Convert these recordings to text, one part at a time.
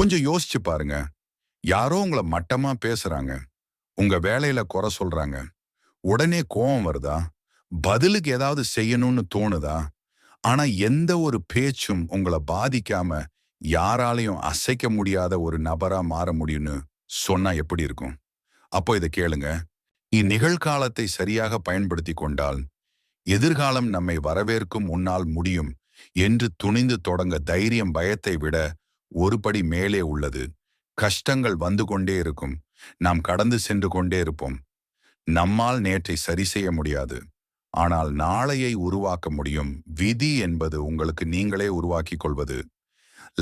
கொஞ்சம் யோசிச்சு பாருங்க. யாரோ உங்கள மட்டமா பேசுறாங்க. உங்க வேலையில குறை சொல்றாங்க. உடனே கோவம் வருதா? பதிலுக்கு ஏதாவது செய்யணும்னு தோணுதா? ஆனா எந்த ஒரு பேச்சும் உங்கள பாதிக்காம யாராலையும் அசைக்க முடியாத ஒரு நபரா மாற முடியும்னு சொன்னா எப்படி இருக்கும்? அப்போ இத கேளுங்க. இந்நிகழ்காலத்தை சரியாக பயன்படுத்தி கொண்டால், எதிர்காலம் நம்மை வரவேற்கும் உன்னால் முடியும் என்று துணிந்து தொடங்க தைரியம் பயத்தை விட ஒரு படி மேலே உள்ளது. கஷ்டங்கள் வந்து கொண்டே இருக்கும். நாம் கடந்து சென்று கொண்டே இருப்போம். நம்மால் நேற்றை சரி செய்ய முடியாது. ஆனால் நாளையை உருவாக்க முடியும். விதி என்பது உங்களுக்கு நீங்களே உருவாக்கிக் கொள்வது.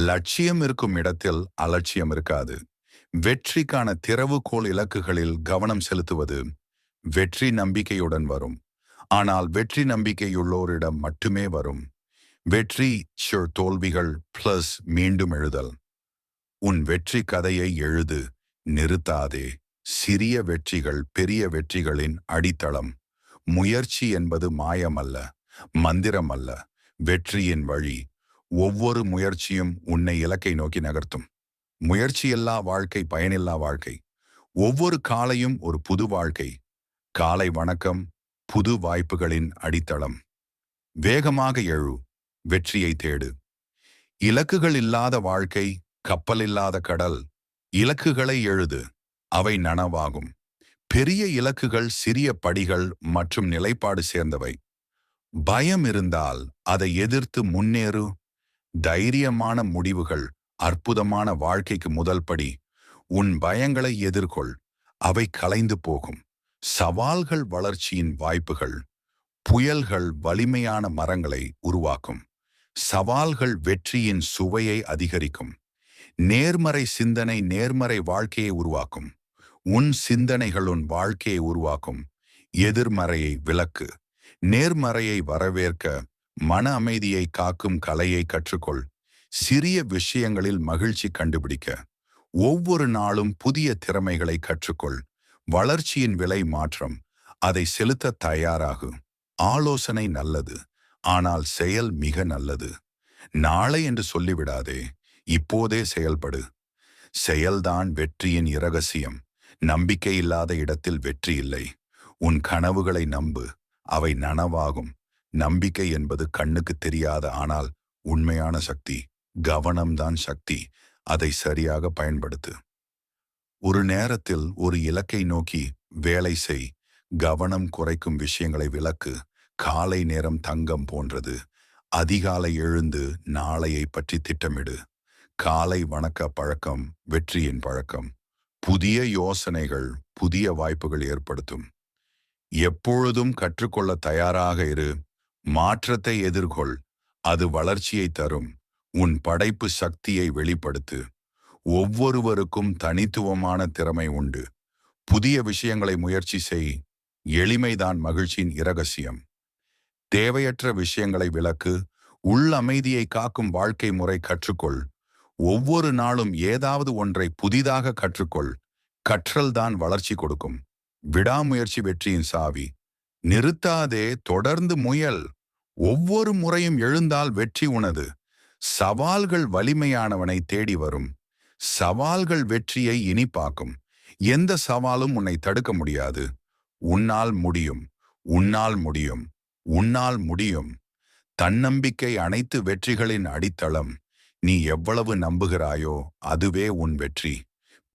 லட்சியம் இருக்கும் இடத்தில் அலட்சியம் இருக்காது. வெற்றிக்கான திறவுகோல் இலக்குகளில் கவனம் செலுத்துவது வெற்றி நம்பிக்கையுடன் வரும். ஆனால் வெற்றி நம்பிக்கையுள்ளோரிடம் மட்டுமே வரும். வெற்றி தோல்விகள் பிளஸ் மீண்டும் எழுதல். உன் வெற்றி கதையை எழுது, நிறுத்தாதே. சிறிய வெற்றிகள் பெரிய வெற்றிகளின் அடித்தளம். முயற்சி என்பது மாயமல்ல, மந்திரம் அல்ல, வெற்றியின் வழி. ஒவ்வொரு முயற்சியும் உன்னை இலக்கை நோக்கி நகர்த்தும். முயற்சியில்லா வாழ்க்கை பயனில்லா வாழ்க்கை. ஒவ்வொரு காலையும் ஒரு புது வாழ்க்கை. காலை வணக்கம், புது வாய்ப்புகளின் அடித்தளம். வேகமாக எழு, வெற்றியை தேடு. இலக்குகள் இல்லாத வாழ்க்கை கப்பல் இல்லாத கடல். இலக்குகளை எழுது, அவை நனவாகும். பெரிய இலக்குகள் சிறிய படிகள் மற்றும் நிலைப்பாடு சேர்ந்தவை. பயம் இருந்தால் அதை எதிர்த்து முன்னேறு. தைரியமான முடிவுகள் அற்புதமான வாழ்க்கைக்கு முதல் படி. உன் பயங்களை எதிர்கொள், அவை கலைந்து போகும். சவால்கள் வளர்ச்சியின் வாய்ப்புகள். புயல்கள் வலிமையான மரங்களை உருவாக்கும். சவால்கள் வெற்றியின் சுவையை அதிகரிக்கும். நேர்மறை சிந்தனை நேர்மறை வாழ்க்கையை உருவாக்கும். உன் சிந்தனைகள் உன் வாழ்க்கையை உருவாக்கும். எதிர்மறையை விலக்கு. நேர்மறையை வரவேற்க மன அமைதியை காக்கும் கலையை கற்றுக்கொள். சிறிய விஷயங்களில் மகிழ்ச்சி கண்டுபிடிக்க ஒவ்வொரு நாளும் புதிய திறமைகளை கற்றுக்கொள். வளர்ச்சியின் விலை மாற்றம், அதை செலுத்த தயாராகு. ஆலோசனை நல்லது, ஆனால் செயல் மிக நல்லது. நாளை என்று சொல்லிவிடாதே, இப்போதே செயல்படு. செயல்தான் வெற்றியின் இரகசியம். நம்பிக்கை இல்லாத இடத்தில் வெற்றி இல்லை. உன் கனவுகளை நம்பு, அவை நனவாகும். நம்பிக்கை என்பது கண்ணுக்கு தெரியாத ஆனால் உண்மையான சக்தி. கவனம்தான் சக்தி. அதை சரியாக பயன்படுத்து. ஒரு நேரத்தில் ஒரு இலக்கை நோக்கி வேலை செய். கவனம் குறைக்கும் விஷயங்களை விலக்கு. காலை நேரம் தங்கம் போன்றது. அதிகாலை எழுந்து நாளையை பற்றி திட்டமிடு. காலை வணக்க பழக்கம் வெற்றியின் பழக்கம். புதிய யோசனைகள் புதிய வாய்ப்புகள் ஏற்படுத்தும். எப்பொழுதும் கற்றுக்கொள்ள தயாராக இரு. மாற்றத்தை எதிர்கொள், அது வளர்ச்சியை தரும். உன் படைப்பு சக்தியை வெளிப்படுத்து. ஒவ்வொருவருக்கும் தனித்துவமான திறமை உண்டு. புதிய விஷயங்களை முயற்சி செய். எளிமைதான் மகிழ்ச்சியின் இரகசியம். தேவையற்ற விஷயங்களை விலக்கு. உள் அமைதியை காக்கும் வாழ்க்கை முறை கற்றுக்கொள். ஒவ்வொரு நாளும் ஏதாவது ஒன்றை புதிதாக கற்றுக்கொள். கற்றல்தான் வளர்ச்சி கொடுக்கும். விடாமுயற்சி வெற்றியின் சாவி. நிறுத்தாதே, தொடர்ந்து முயல். ஒவ்வொரு முறையும் எழுந்தால் வெற்றி உனது. சவால்கள் வலிமையானவனை தேடி வரும். சவால்கள் வெற்றியை இனிப்பாக்கும். எந்த சவாலும் உன்னை தடுக்க முடியாது. உன்னால் முடியும், உன்னால் முடியும், உன்னால் முடியும். தன்னம்பிக்கை அனைத்து வெற்றிகளின் அடித்தளம். நீ எவ்வளவு நம்புகிறாயோ அதுவே உன் வெற்றி.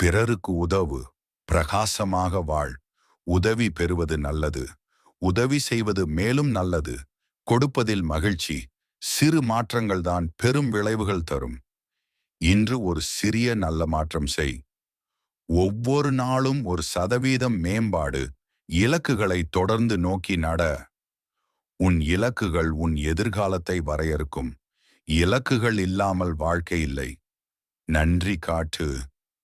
பிறருக்கு உதவு, பிரகாசமாக வாழ். உதவி பெறுவது நல்லது, உதவி செய்வது மேலும் நல்லது. கொடுப்பதில் மகிழ்ச்சி. சிறு மாற்றங்கள் தான் பெரும் விளைவுகள் தரும். இன்று ஒரு சிறிய நல்ல மாற்றம் செய். ஒவ்வொரு நாளும் 1% மேம்பாடு. இலக்குகளை தொடர்ந்து நோக்கி நட. உன் இலக்குகள் உன் எதிர்காலத்தை வரையறுக்கும். இலக்குகள் இல்லாமல் வாழ்க்கை இல்லை. நன்றி காட்டு,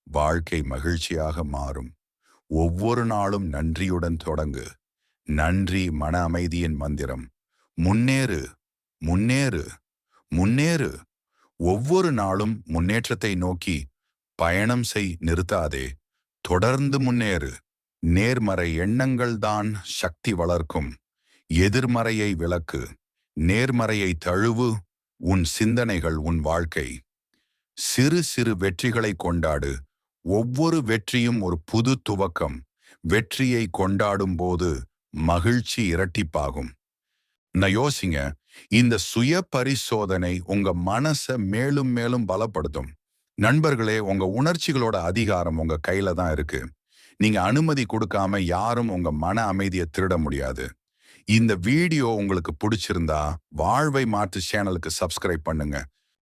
வாழ்க்கை மகிழ்ச்சியாக மாறும். ஒவ்வொரு நாளும் நன்றியுடன் தொடங்கு. நன்றி மன அமைதியின் மந்திரம். முன்னேறு, முன்னேறு, முன்னேறு. ஒவ்வொரு நாளும் முன்னேற்றத்தை நோக்கி பயணம் செய், நிறுத்தாதே. தொடர்ந்து முன்னேறு. நேர்மறை எண்ணங்கள் தான் சக்தி வளர்க்கும். எதிர்மறையை விலக்கு. நேர்மறையை தழுவு. உன் சிந்தனைகள் உன் வாழ்க்கை. சிறு சிறு வெற்றிகளை கொண்டாடு. ஒவ்வொரு வெற்றியும் ஒரு புது துவக்கம். வெற்றியை கொண்டாடும் போது மகிழ்ச்சி இரட்டிப்பாகும். நான் யோசிங்க, இந்த சுய பரிசோதனை உங்க மனசை மேலும் மேலும் பலப்படுத்தும். நண்பர்களே, உங்க உணர்ச்சிகளோட அதிகாரம் உங்க கையில தான் இருக்கு. நீங்க அனுமதி கொடுக்காம யாரும் உங்க மன அமைதியை திருட முடியாது. இந்த வீடியோ உங்களுக்கு பிடிச்சிருந்தா வாழ்வை மாற்று சேனலுக்கு சப்ஸ்கிரைப் பண்ணுங்க.